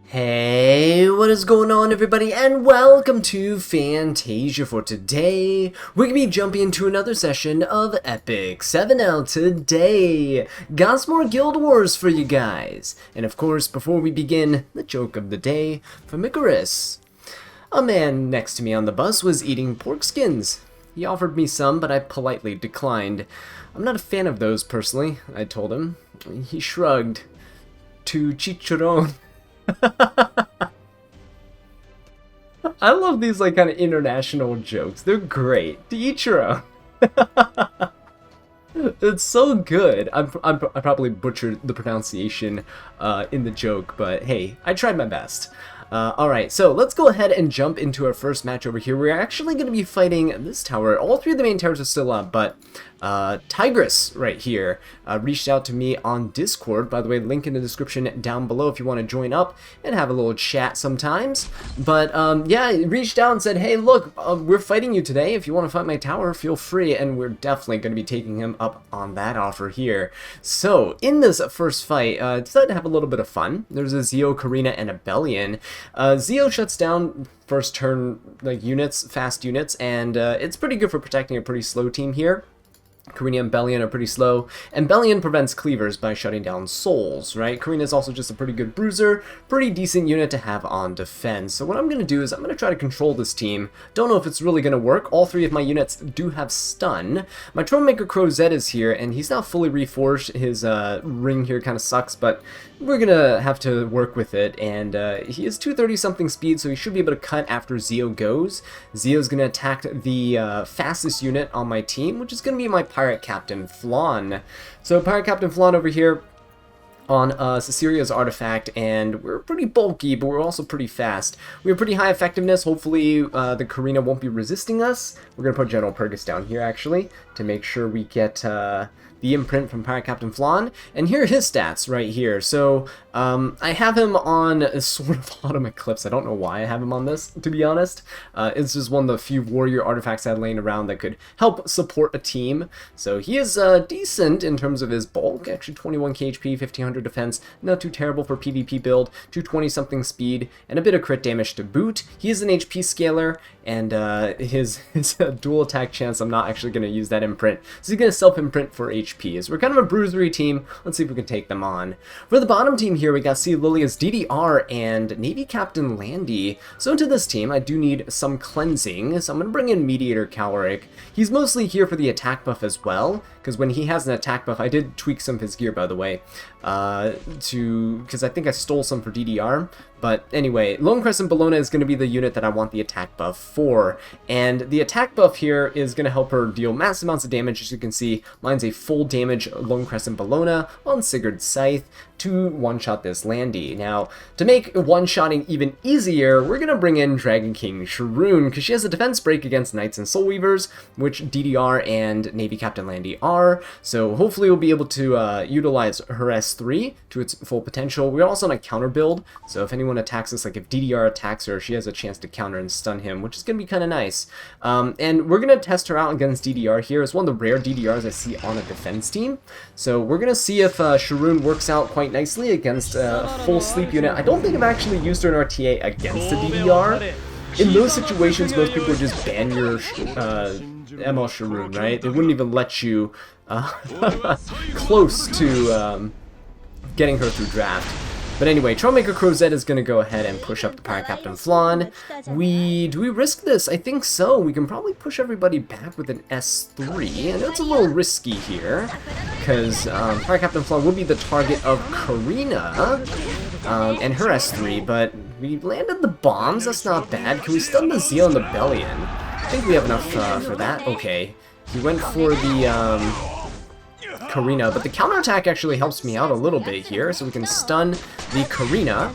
Hey, what is going on everybody, and welcome to Fantasia. For today, we're going to be jumping into another session of Epic 7L today. Got some more Guild Wars for you guys. And of course, before we begin, the joke of the day from Icarus. A man next to me on the bus was eating pork skins. He offered me some, but I politely declined. I'm not a fan of those personally, I told him. He shrugged. To chicharron. I love these like kind of international jokes. They're great. To each your own. It's so good. I probably butchered the pronunciation in the joke, but hey, I tried my best. Alright, so let's go ahead and jump into our first match over here. We're actually going to be fighting this tower. All three of the main towers are still up, but Tigress right here reached out to me on Discord. By the way, link in the description down below if you want to join up and have a little chat sometimes. But yeah, he reached out and said, hey, look, we're fighting you today. If you want to fight my tower, feel free. And we're definitely going to be taking him up on that offer here. So in this first fight, decided to have a little bit of fun. There's a Zeo, Karina, and a Bellion. Zeo shuts down first turn like units, fast units, and it's pretty good for protecting a pretty slow team here. Karina and Bellion are pretty slow, and Bellion prevents cleavers by shutting down souls, right? Karina is also just a pretty good bruiser, pretty decent unit to have on defense. So what I'm going to do is I'm going to try to control this team. Don't know if it's really going to work. All three of my units do have stun. My Troublemaker Crozet is here, and he's now fully reforged. His ring here kind of sucks, but we're going to have to work with it, and he is 230-something speed, so he should be able to cut after Zeo goes. Zeo's going to attack the fastest unit on my team, which is going to be my Pirate Captain Flan. So Pirate Captain Flan over here on Cecilia's artifact, and we're pretty bulky, but we're also pretty fast. We have pretty high effectiveness. Hopefully the Karina won't be resisting us. We're going to put General Purgus down here, actually, to make sure we get the imprint from Pirate Captain Flan. And here are his stats right here. So I have him on a sort of Autumn Eclipse. I don't know why I have him on this, to be honest. It's just one of the few warrior artifacts I had laying around that could help support a team. So he is decent in terms of his bulk. Actually 21k HP, 1500 defense. Not too terrible for PvP build. 220-something speed, and a bit of crit damage to boot. He is an HP scaler, and his dual attack chance, I'm not actually going to use that imprint. So he's going to self-imprint for HP. As we're kind of a bruisery team, let's see if we can take them on. For the bottom team here, we got C. Lilia's DDR and Navy Captain Landy. So into this team, I do need some cleansing, so I'm going to bring in Mediator Caloric. He's mostly here for the attack buff as well, because when he has an attack buff, I did tweak some of his gear, by the way, because I think I stole some for DDR. But anyway, Lone Crescent Bellona is going to be the unit that I want the attack buff for. And the attack buff here is going to help her deal massive amounts of damage. As you can see, mine's a full damage Lone Crescent Bellona on Sigurd's Scythe to one-shot this Landy. Now, to make one-shotting even easier, we're going to bring in Dragon King Sharoon, because she has a defense break against Knights and Soul Weavers, which DDR and Navy Captain Landy are. So hopefully we'll be able to utilize her S3 to its full potential. We're also on a counter build, so if anyone attacks us, like if DDR attacks her, she has a chance to counter and stun him, which is going to be kind of nice. And we're going to test her out against DDR here. It's one of the rare DDRs I see on a defense team. So we're going to see if Sharoon works out quite nicely against a full sleep unit. I don't think I've actually used her in RTA against a DDR. In those situations, most people would just ban your ML Sharoon, right? They wouldn't even let you close to getting her through draft. But anyway, Troublemaker Crozet is going to go ahead and push up the Pirate Captain Flan. Do we risk this? I think so. We can probably push everybody back with an S3. I know it's a little risky here, because Pirate Captain Flan will be the target of Karina and her S3, but we landed the bombs. That's not bad. Can we stun the Zeo and the Bellion? I think we have enough for that. Okay. He went for the Karina, but the counterattack actually helps me out a little bit here, so we can stun the Karina,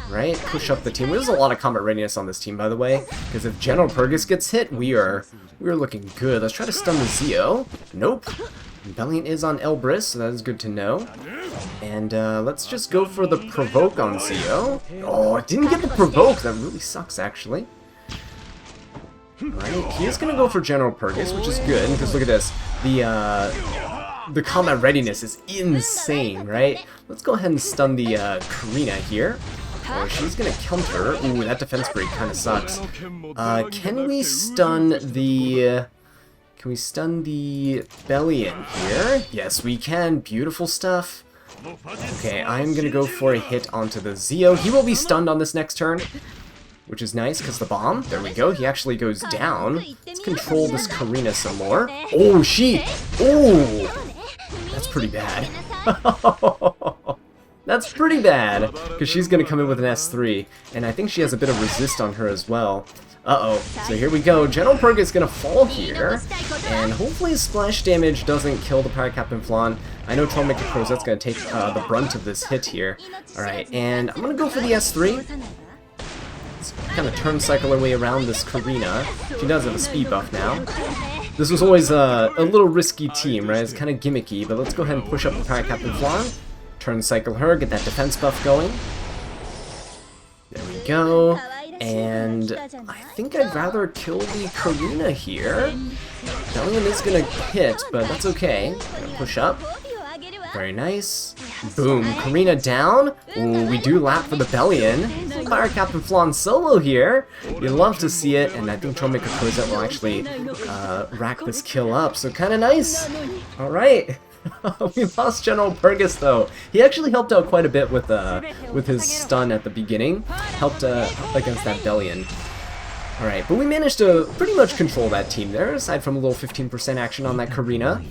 right? Push up the team. There's a lot of combat readiness on this team, by the way, because if General Purgus gets hit, we're looking good. Let's try to stun the Zeo. Nope. Bellion is on Elbrus, so that is good to know. And let's just go for the provoke on Zeo. Oh, I didn't get the provoke. That really sucks, actually. Right, he is going to go for General Purgus, which is good, because look at this. The combat readiness is insane, right? Let's go ahead and stun the Karina here. or she's gonna counter. Ooh, that defense break kind of sucks. Can we stun the... Can we stun the Bellion here? Yes, we can. Beautiful stuff. Okay, I'm gonna go for a hit onto the Zeo. He will be stunned on this next turn, which is nice, because the bomb, there we go, he actually goes down. Let's control this Karina some more. Oh, she... Oh! That's pretty bad. That's pretty bad, because she's going to come in with an S3, and I think she has a bit of resist on her as well. Uh-oh, so here we go. General Perk is going to fall here, and hopefully splash damage doesn't kill the Pirate Captain Flan. I know Troublemaker Crozette's going to take the brunt of this hit here. Alright, and I'm going to go for the S3. Kind of turn cycle our way around this Karina. She does have a speed buff now. This was always a little risky team, right? It's kind of gimmicky, but let's go ahead and push up the Pirate Captain Flan. Turn cycle her, get that defense buff going. There we go. And I think I'd rather kill the Karina here. Bellion is gonna hit, but that's okay. Gonna push up. Very nice. Boom. Karina down. Ooh, we do lap for the Bellion. Pirate Captain Flan solo here. You love to see it, and I think Troublemaker Crozette will actually rack this kill up, so kind of nice. Alright. We lost General Purgus though. He actually helped out quite a bit with his stun at the beginning. Helped against that Bellion. Alright, but we managed to pretty much control that team there, aside from a little 15% action on that Karina.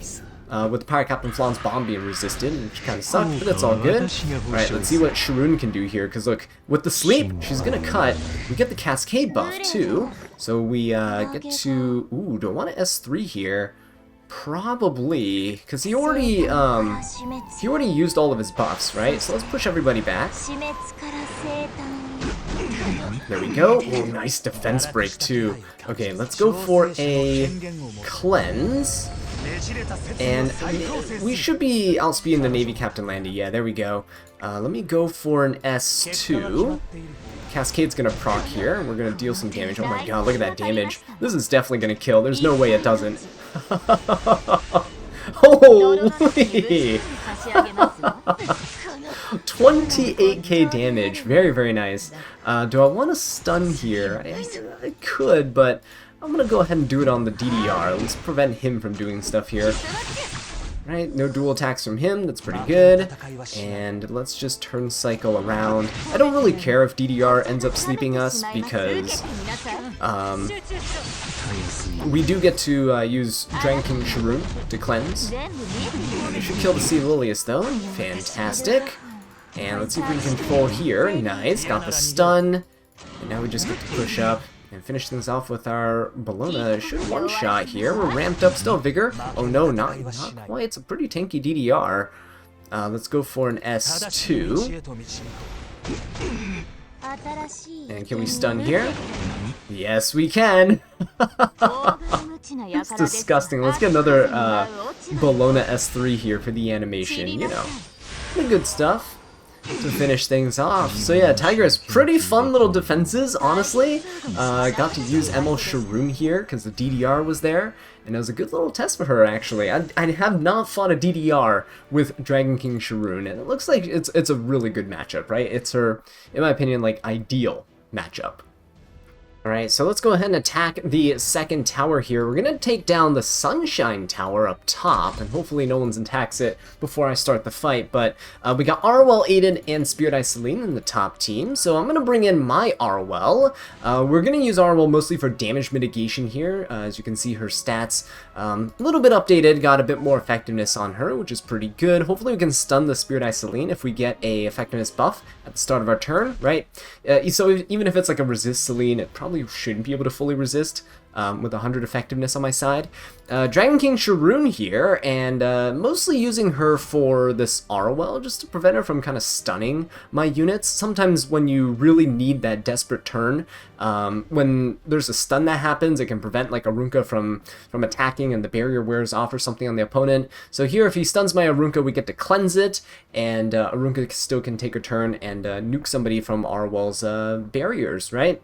With Pirate Captain Flan's bomb being resisted, which kind of sucked, but it's all good. Alright, let's see what Sharoon can do here, because look, with the sleep, she's gonna cut. We get the Cascade buff too, so we get to... Ooh, do I want an S3 here? Probably, because he already used all of his buffs, right? So let's push everybody back. There we go. Oh, nice defense break too. Okay, let's go for a cleanse. And we should be outspeeding the Navy Captain Landy. Yeah, there we go. Let me go for an S2. Cascade's gonna proc here. We're gonna deal some damage. Oh my god, look at that damage. This is definitely gonna kill. There's no way it doesn't. Holy! 28k damage. Very, very nice. Do I want to stun here? I could, but I'm gonna go ahead and do it on the DDR. Let's prevent him from doing stuff here. Right, no dual attacks from him, that's pretty good. And let's just turn cycle around. I don't really care if DDR ends up sleeping us, because we do get to use Dragon King Sharoon to cleanse. We should kill the Sea Lilius though. Fantastic. And let's see if we can control here. Nice, got the stun. And now we just get to push up and finish things off with our Bologna. Should one-shot here. We're ramped up still. Vigor. Oh no, not quite. It's a pretty tanky DDR. Let's go for an S2. And can we stun here? Yes, we can. It's disgusting. Let's get another Bologna S3 here for the animation. You know, the good stuff to finish things off. So yeah, Tigress, pretty fun little defenses, honestly. Got to use ML Sharoon here because the DDR was there, and it was a good little test for her, actually. I have not fought a DDR with Dragon King Sharoon, and it looks like it's a really good matchup, right? It's her, in my opinion, like, ideal matchup. Alright, so let's go ahead and attack the second tower here. We're going to take down the Sunshine Tower up top, and hopefully no one's attacks it before I start the fight, but we got Arwell, Aiden, and Spirit Eye Celine in the top team, so I'm going to bring in my Arwell. We're going to use Arwell mostly for damage mitigation here. As you can see, her stats a little bit updated, got a bit more effectiveness on her, which is pretty good. Hopefully we can stun the Spirit Eye Celine if we get a effectiveness buff at the start of our turn, right? So even if it's like a resist Celine, it probably shouldn't be able to fully resist with 100 effectiveness on my side. Dragon King Sharoon here, and mostly using her for this Arwell, just to prevent her from kind of stunning my units. Sometimes when you really need that desperate turn, when there's a stun that happens, it can prevent like Arunka from attacking and the barrier wears off or something on the opponent. So here, if he stuns my Arunka, we get to cleanse it, and Arunka still can take a turn and nuke somebody from Arwell's barriers, right?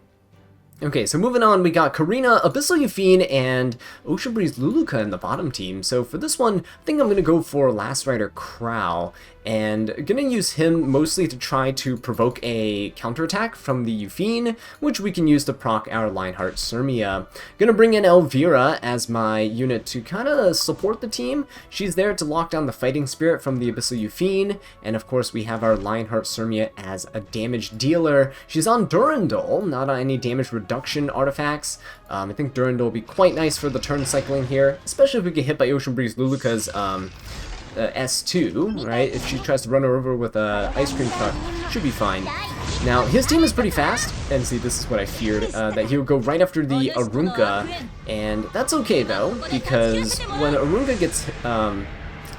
Okay, so moving on, we got Karina, Abyssal Yafine, and Ocean Breeze Luluka in the bottom team. So for this one, I think I'm going to go for Last Rider Crow. and gonna use him mostly to try to provoke a counterattack from the Euphine, which we can use to proc our Lionheart Sirmia. Gonna bring in Elvira as my unit to kind of support the team. She's there to lock down the Fighting Spirit from the Abyssal Euphine, and of course we have our Lionheart Sirmia as a damage dealer. She's on Durandal, not on any damage reduction artifacts. I think Durandal will be quite nice for the turn cycling here, especially if we get hit by Ocean Breeze Luluka's S2, right? If she tries to run her over with a ice cream truck, should be fine. Now, his team is pretty fast, and see, this is what I feared, that he would go right after the Arunka, and that's okay, though, because when Arunka gets,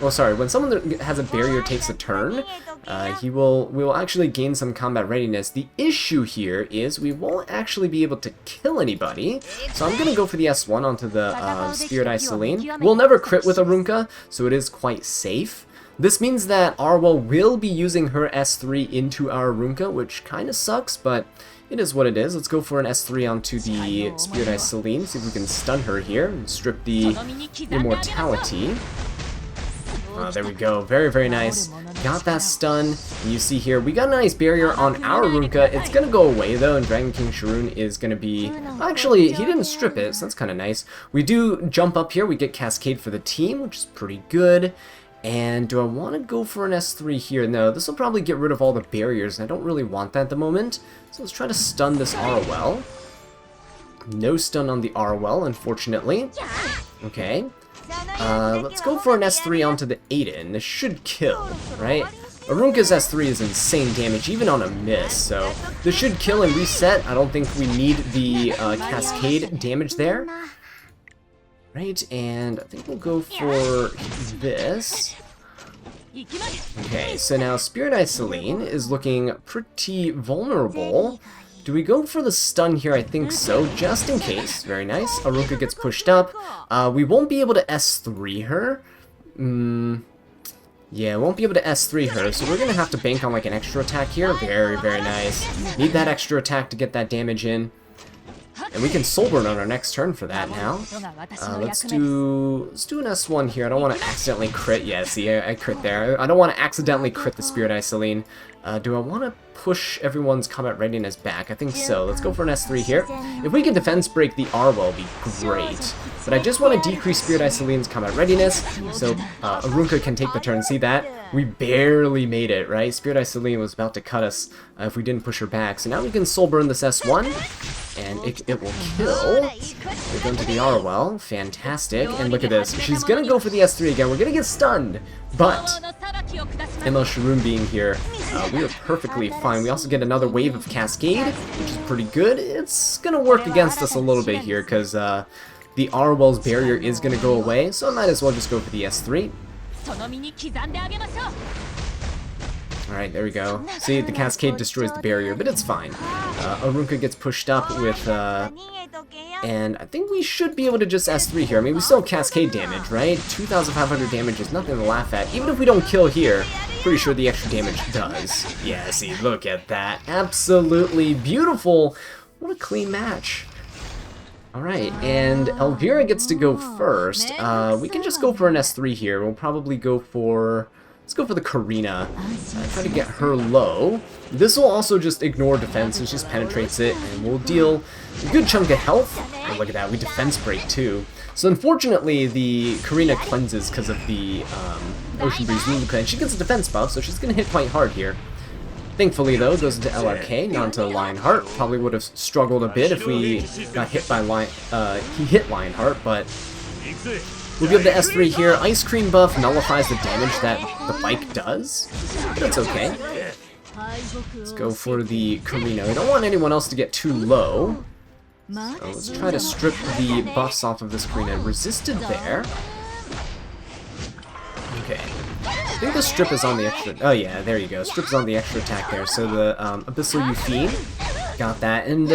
when someone that has a barrier takes a turn, we will actually gain some combat readiness. The issue here is we won't actually be able to kill anybody, so I'm gonna go for the S1 onto the Spirit Eye Selene. We'll never crit with Arunka, so it is quite safe. This means that Arwell will be using her S3 into our Arunka, which kind of sucks, but it is what it is. Let's go for an S3 onto the Spirit Eye Selene, see if we can stun her here and strip the immortality. There we go. Very, very nice. Got that stun. And you see here, we got a nice barrier on our Arunka. It's going to go away, though, and Dragon King Sharoon is going to be... Actually, he didn't strip it, so that's kind of nice. We do jump up here. We get Cascade for the team, which is pretty good. And do I want to go for an S3 here? No, this will probably get rid of all the barriers, and I don't really want that at the moment. So let's try to stun this Arwell. No stun on the Arwell, unfortunately. Okay. Let's go for an S3 onto the Aiden. This should kill, right? Arunka's S3 is insane damage, even on a miss, so this should kill and reset. I don't think we need the Cascade damage there. Right, and I think we'll go for this. Okay, so now Spirit Eye Selene is looking pretty vulnerable. Do we go for the stun here? I think so, just in case. Very nice. Arunka gets pushed up. We won't be able to S3 her. Yeah, won't be able to S3 her, so we're going to have to bank on like an extra attack here. Very, very nice. Need that extra attack to get that damage in. And we can Soul Burn on our next turn for that now. Let's do an S1 here. I don't want to accidentally crit. Yeah, see, I crit there. I don't want to accidentally crit the Spirit Eye Selene. Do I want to push everyone's combat readiness back? I think so. Let's go for an S3 here. If we can defense break the Arwell, it'd be great. But I just want to decrease Spirit Eye Selene's combat readiness, so Arunka can take the turn. See that? We barely made it, right? Spirit Eye Selene was about to cut us if we didn't push her back. So now we can Soul Burn this S1, and it will kill. We're going to the Arwell. Fantastic. And look at this. She's going to go for the S3 again. We're going to get stunned, but ML Sharoon being here, we are perfectly fine. We also get another wave of Cascade, which is pretty good. It's going to work against us a little bit here, because the Arwell's barrier is going to go away, so I might as well just go for the S3. Alright, there we go. See, the Cascade destroys the barrier, but it's fine. Arunka gets pushed up with, and I think we should be able to just S3 here. I mean, we still have Cascade damage, right? 2,500 damage is nothing to laugh at. Even if we don't kill here, pretty sure the extra damage does. Yeah, see, look at that. Absolutely beautiful. What a clean match. Alright, and Elvira gets to go first. We can just go for an S3 here. We'll probably go for... Let's go for the Karina. Try to get her low. This will also just ignore defense and just penetrates it, and we'll deal a good chunk of health. Oh, look at that, we defense break too. So unfortunately, the Karina cleanses because of the Ocean Breeze Luluka, and she gets a defense buff, so she's going to hit quite hard here. Thankfully, though, it goes into LRK, not into Lionheart. Probably would have struggled a bit if we got hit by he hit Lionheart, but we'll give the S3 here. Ice Cream buff nullifies the damage that the bike does, but that's okay. Let's go for the Karina. We don't want anyone else to get too low, so let's try to strip the buffs off of this Karina. Resisted there. Okay. I think the strip is on the extra... Oh yeah, there you go. Strip is on the extra attack there. So the Abyssal Euphine got that. And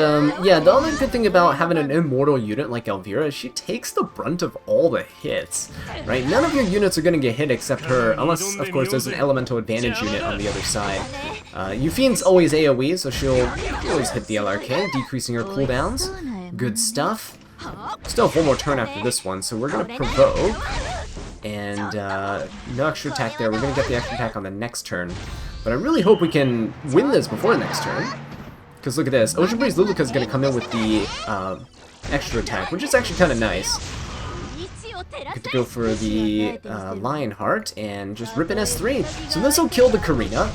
yeah, the other good thing about having an immortal unit like Elvira is she takes the brunt of all the hits, right? None of your units are going to get hit except her, unless, of course, there's an elemental advantage unit on the other side. Euphine's always AoE, so she'll always hit the LRK, decreasing her cooldowns. Good stuff. Still have one more turn after this one, so we're going to provoke. and no extra attack there. We're going to get the extra attack on the next turn. But I really hope we can win this before the next turn. Because look at this. Ocean Breeze Luluka is going to come in with the extra attack, which is actually kind of nice. Get to go for the Lionheart and just rip an S3. So this will kill the Karina.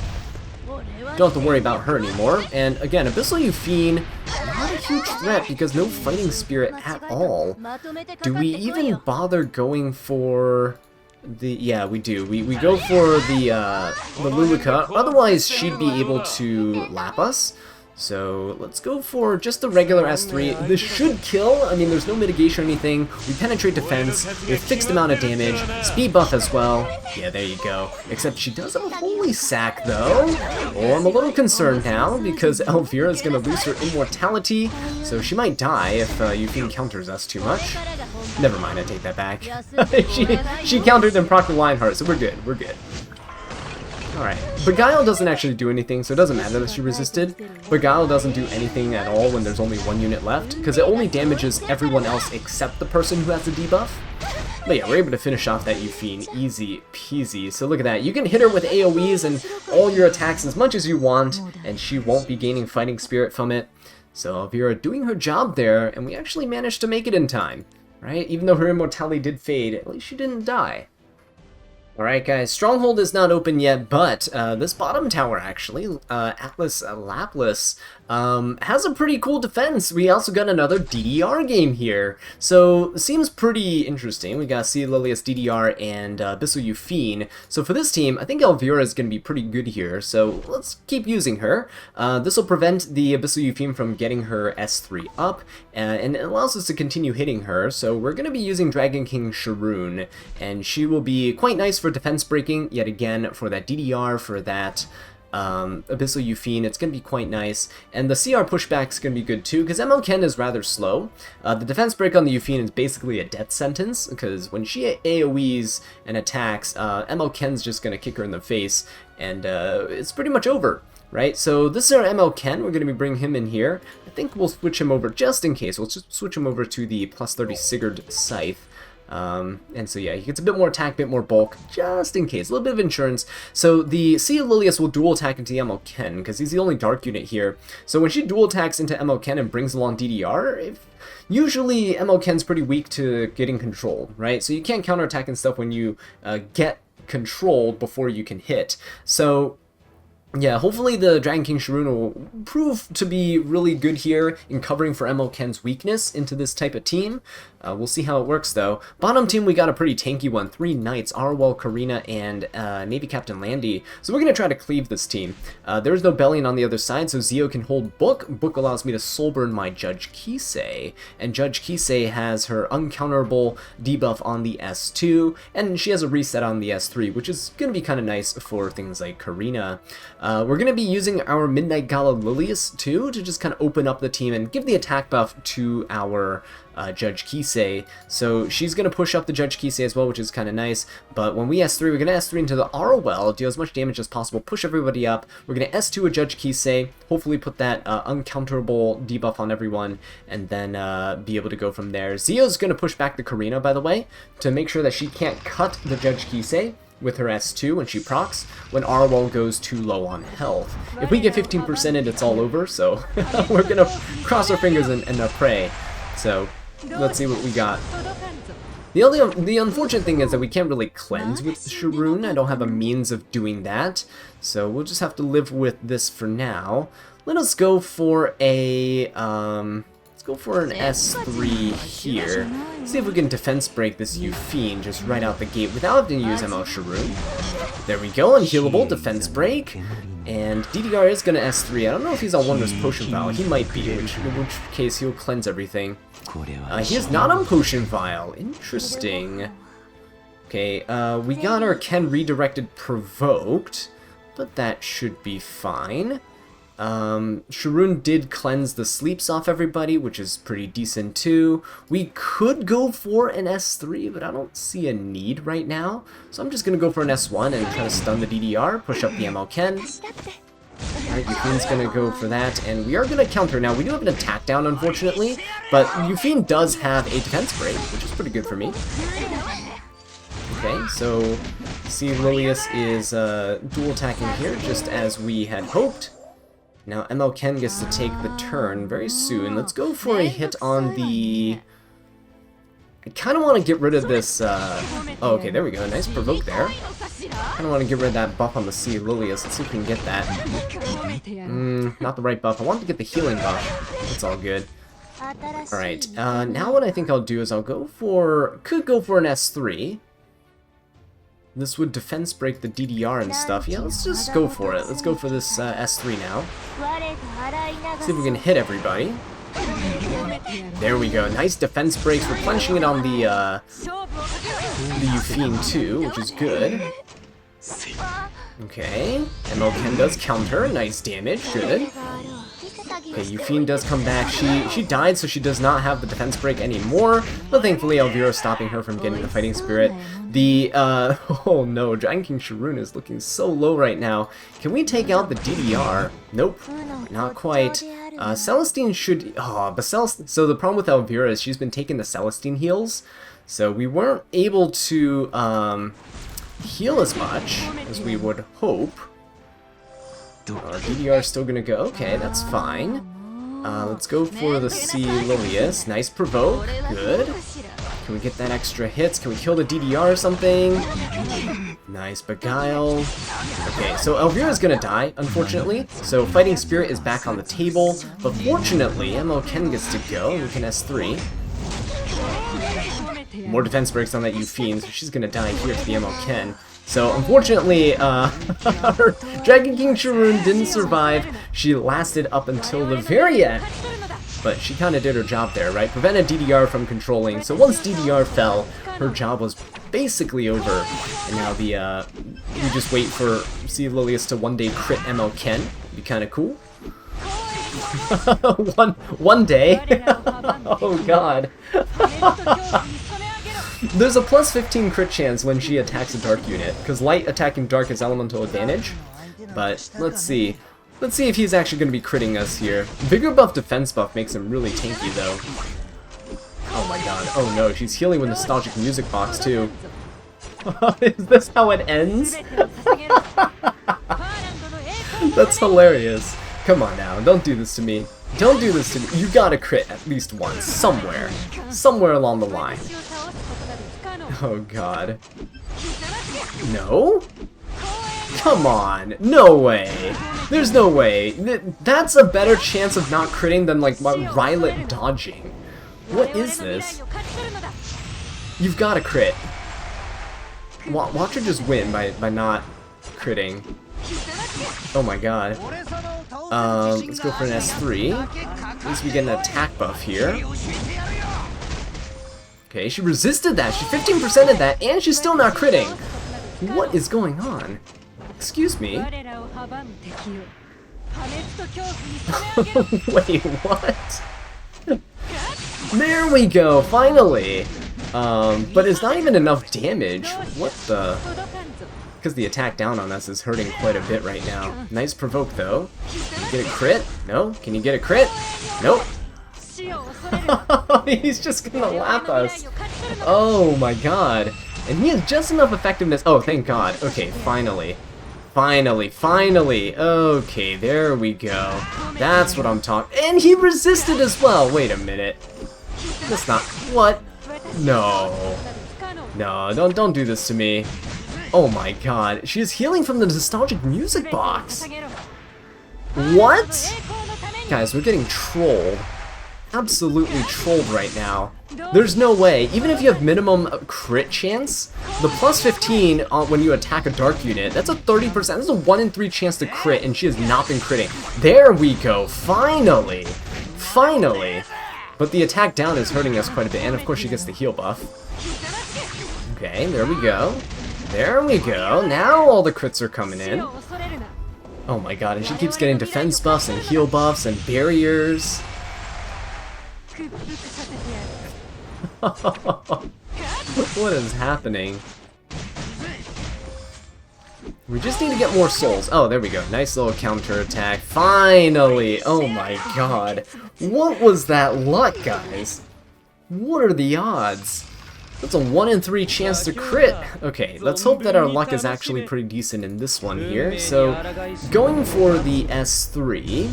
Don't have to worry about her anymore. And again, Abyssal Euphine, not a huge threat because no Fighting Spirit at all. Do we even bother going for the... Yeah, we do. We go for the Luluka. Otherwise, she'd be able to lap us. So let's go for just the regular S3. This should kill. I mean, there's no mitigation or anything. We penetrate defense. We have fixed amount of damage. Speed buff as well. Yeah, there you go. Except she does have a Holy Sack, though. Oh, I'm a little concerned now because Elvira is going to lose her immortality. So she might die if Euphine counters us too much. Never mind, I take that back. she countered and procced the Lionheart, so we're good. We're good. Alright, Beguile doesn't actually do anything, so it doesn't matter that she resisted. Beguile doesn't do anything at all when there's only one unit left, because it only damages everyone else except the person who has the debuff. But yeah, we're able to finish off that Euphine easy peasy. So look at that, you can hit her with AoEs and all your attacks as much as you want, and she won't be gaining Fighting Spirit from it. So Elvira doing her job there, and we actually managed to make it in time, right? Even though her immortality did fade, at least she didn't die. Alright guys, Stronghold is not open yet, but this bottom tower actually, Atlas Laplas, has a pretty cool defense. We also got another DDR game here, so it seems pretty interesting. We got Sea Lilius DDR and Abyssal Euphine. So for this team, I think Elvira is going to be pretty good here, so let's keep using her. This will prevent the Abyssal Euphine from getting her S3 up, and it allows us to continue hitting her, so we're going to be using Dragon King Sharoon, and she will be quite nice for defense breaking, yet again, for that DDR, for that Abyssal Euphine, it's going to be quite nice. And the CR pushback is going to be good too, because ML Ken is rather slow. The defense break on the Euphine is basically a death sentence, because when she AoEs and attacks, ML Ken's just going to kick her in the face, and it's pretty much over. Right, so this is our ML Ken. We're going to be bringing him in here. I think we'll switch him over just in case. We'll just switch him over to the plus 30 Sigurd Scythe. And so yeah, he gets a bit more attack, a bit more bulk, just in case. A little bit of insurance. So the Sea of Lilius will dual attack into ML Ken, because he's the only dark unit here. So when she dual attacks into ML Ken and brings along DDR, usually ML Ken's pretty weak to getting controlled, right? So you can't counterattack and stuff when you get controlled before you can hit. So yeah, hopefully the Dragon King Sharoon will prove to be really good here in covering for ML Ken's weakness into this type of team. We'll see how it works though. Bottom team, we got a pretty tanky one. 3 Knights, Arwell, Karina, and maybe Captain Landy. So we're going to try to cleave this team. There's no Bellion on the other side, so Zio can hold Book. Book allows me to soul burn my Judge Kisei, and Judge Kisei has her uncounterable debuff on the S2, and she has a reset on the S3, which is going to be kind of nice for things like Karina. We're going to be using our Midnight Gala Lilius too, to just kind of open up the team and give the attack buff to our Judge Kisei. So she's going to push up the Judge Kisei as well, which is kind of nice. But when we S3, we're going to S3 into the Arwell, deal as much damage as possible, push everybody up. We're going to S2 a Judge Kisei, hopefully put that uncounterable debuff on everyone, and then be able to go from there. Zio's going to push back the Karina, by the way, to make sure that she can't cut the Judge Kisei with her S2 when she procs, when Arwell goes too low on health. If we get 15% in, it's all over, so we're going to cross our fingers and pray. So let's see what we got. The unfortunate thing is that we can't really cleanse with Sharoon. I don't have a means of doing that, so we'll just have to live with this for now. Let us go for a let's go for an S3 here. See if we can defense break this Euphine just right out the gate without having to use ML Sharoon. There we go, unhealable defense break. And DDR is going to S3. I don't know if he's on Wondrous Potion Vial. He might be, in which case he'll cleanse everything. He is not on Potion Vial. Interesting. Okay, we got our Ken redirected provoked, but that should be fine. Sharoon did cleanse the sleeps off everybody, which is pretty decent too. We could go for an S3, but I don't see a need right now. So I'm just going to go for an S1 and try to stun the DDR, push up the ML Ken. Alright, Euphine's going to go for that, and we are going to counter now. We do have an attack down, unfortunately, but Euphine does have a defense break, which is pretty good for me. Okay, so see Lilius is dual attacking here, just as we had hoped. Now ML Ken gets to take the turn very soon. Let's go for a hit on the... I kind of want to get rid of this... Oh, okay, there we go. Nice provoke there. Kind of want to get rid of that buff on the C Lilius. Let's see if we can get that. Not the right buff. I want to get the healing buff. That's all good. Alright, now what I think I'll do is I'll go for... Could go for an S3. This would defense break the DDR and stuff. Yeah, let's just go for it. Let's go for this S3 now. See if we can hit everybody. There we go. Nice defense breaks. We're punishing it on the Yufine too, which is good. Okay. ML Ken does counter. Nice damage. Good. Okay, Yufine does come back. She died, so she does not have the defense break anymore. But thankfully, Elvira's stopping her from getting the fighting spirit. The, oh no, Dragon King Sharoon is looking so low right now. Can we take out the DDR? Nope, not quite. Celestine should, but so the problem with Elvira is she's been taking the Celestine heals. So we weren't able to, heal as much as we would hope. DDR is still gonna go. Okay, that's fine. Let's go for the C Lilius. Nice provoke. Good. Can we get that extra hits? Can we kill the DDR or something? Nice beguile. Okay, so Elvira's gonna die, unfortunately. So Fighting Spirit is back on the table. But fortunately, ML Ken gets to go. We can S3. More defense breaks on that Yufine, so she's gonna die here to the ML Ken. So, unfortunately, Dragon King Sharoon didn't survive. She lasted up until the very end. But she kind of did her job there, right? Prevented DDR from controlling. So once DDR fell, her job was basically over. And now the, we just wait for C Lilius to one day crit ML Ken. Be kind of cool. one day. Oh god. There's a plus 15 crit chance when she attacks a dark unit, because light attacking dark is elemental advantage. But let's see. Let's see if he's actually going to be critting us here. Vigor buff, defense buff makes him really tanky though. Oh my god. Oh no, she's healing with nostalgic music box too. Is this how it ends? That's hilarious. Come on now, don't do this to me. Don't do this to me. You gotta crit at least once, somewhere. Somewhere along the line. Oh god. No? Come on. No way. There's no way. That's a better chance of not critting than like Rylet dodging. What is this? You've gotta crit. Watch her just win by not critting. Oh my god. Let's go for an S3. At least we get an attack buff here. Okay, she resisted that. She 15%ed that, and she's still not critting. What is going on? Excuse me. Wait, what? There we go, finally. But it's not even enough damage. What the? Because the attack down on us is hurting quite a bit right now. Nice provoke though. Can you get a crit? No? Can you get a crit? Nope. He's just gonna lap us. Oh my god. And he has just enough effectiveness. Oh, thank god. Okay, finally. Finally. Okay, there we go. That's what I'm talking. And he resisted as well. Wait a minute. That's not. What? No. No, don't do this to me. Oh my god. She is healing from the nostalgic music box. What? Guys, we're getting trolled. Absolutely trolled right now. There's no way. Even if you have minimum crit chance, the plus 15 when you attack a dark unit, that's a 30%. That's a 1 in 3 chance to crit, and she has not been critting. There we go. Finally. Finally. But the attack down is hurting us quite a bit, and of course she gets the heal buff. Okay, there we go. There we go. Now all the crits are coming in. Oh my god, and she keeps getting defense buffs and heal buffs and barriers. What is happening? We just need to get more souls. Oh, there we go. Nice little counter attack. Finally! Oh my god. What was that luck, guys? What are the odds? That's a 1 in 3 chance to crit. Okay, let's hope that our luck is actually pretty decent in this one here. So, going for the S3.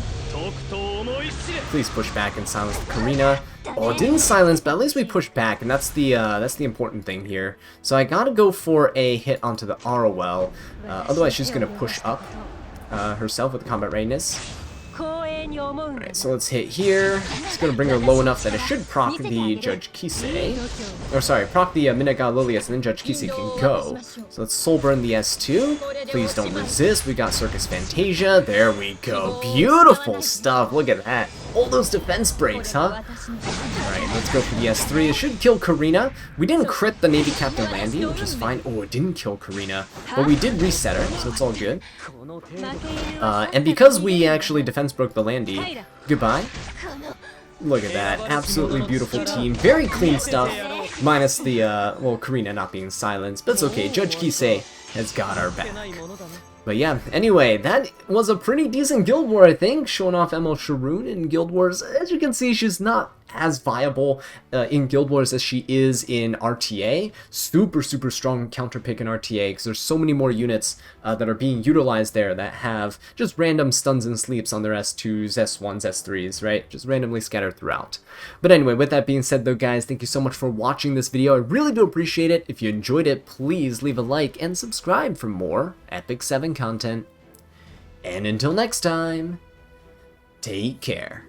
Please push back and silence the Karina. Oh, it didn't silence, but at least we pushed back, and that's the important thing here. So I gotta go for a hit onto the ROL. Otherwise, she's gonna push up herself with combat readiness. Alright, so let's hit here. It's gonna bring her low enough that it should proc the Judge Kisei. Or sorry, proc the Minaga Lilius, and then Judge Kisei can go. So let's soul burn the S2. Please don't resist. We got Circus Fantasia. There we go. Beautiful stuff. Look at that. All those defense breaks, huh? Alright, let's go for the S3. It should kill Karina. We didn't crit the Navy Captain Landy, which is fine. Oh, it didn't kill Karina. But we did reset her, so it's all good. And because we actually defense broke the Landy, goodbye. Look at that. Absolutely beautiful team. Very clean stuff. Minus the, well, Karina not being silenced. But it's okay. Judge Kisei has got our back. But yeah, anyway, that was a pretty decent Guild War, I think, showing off ML Sharoon in Guild Wars. As you can see, she's not as viable in Guild Wars as she is in RTA. Super strong counter pick in RTA, because there's so many more units that are being utilized there that have just random stuns and sleeps on their S2s, S1s, S3s, right? Just randomly scattered throughout. But anyway, with that being said though, guys, thank you so much for watching this video. I really do appreciate it. If you enjoyed it, please leave a like and subscribe for more Epic 7 content. And until next time, take care.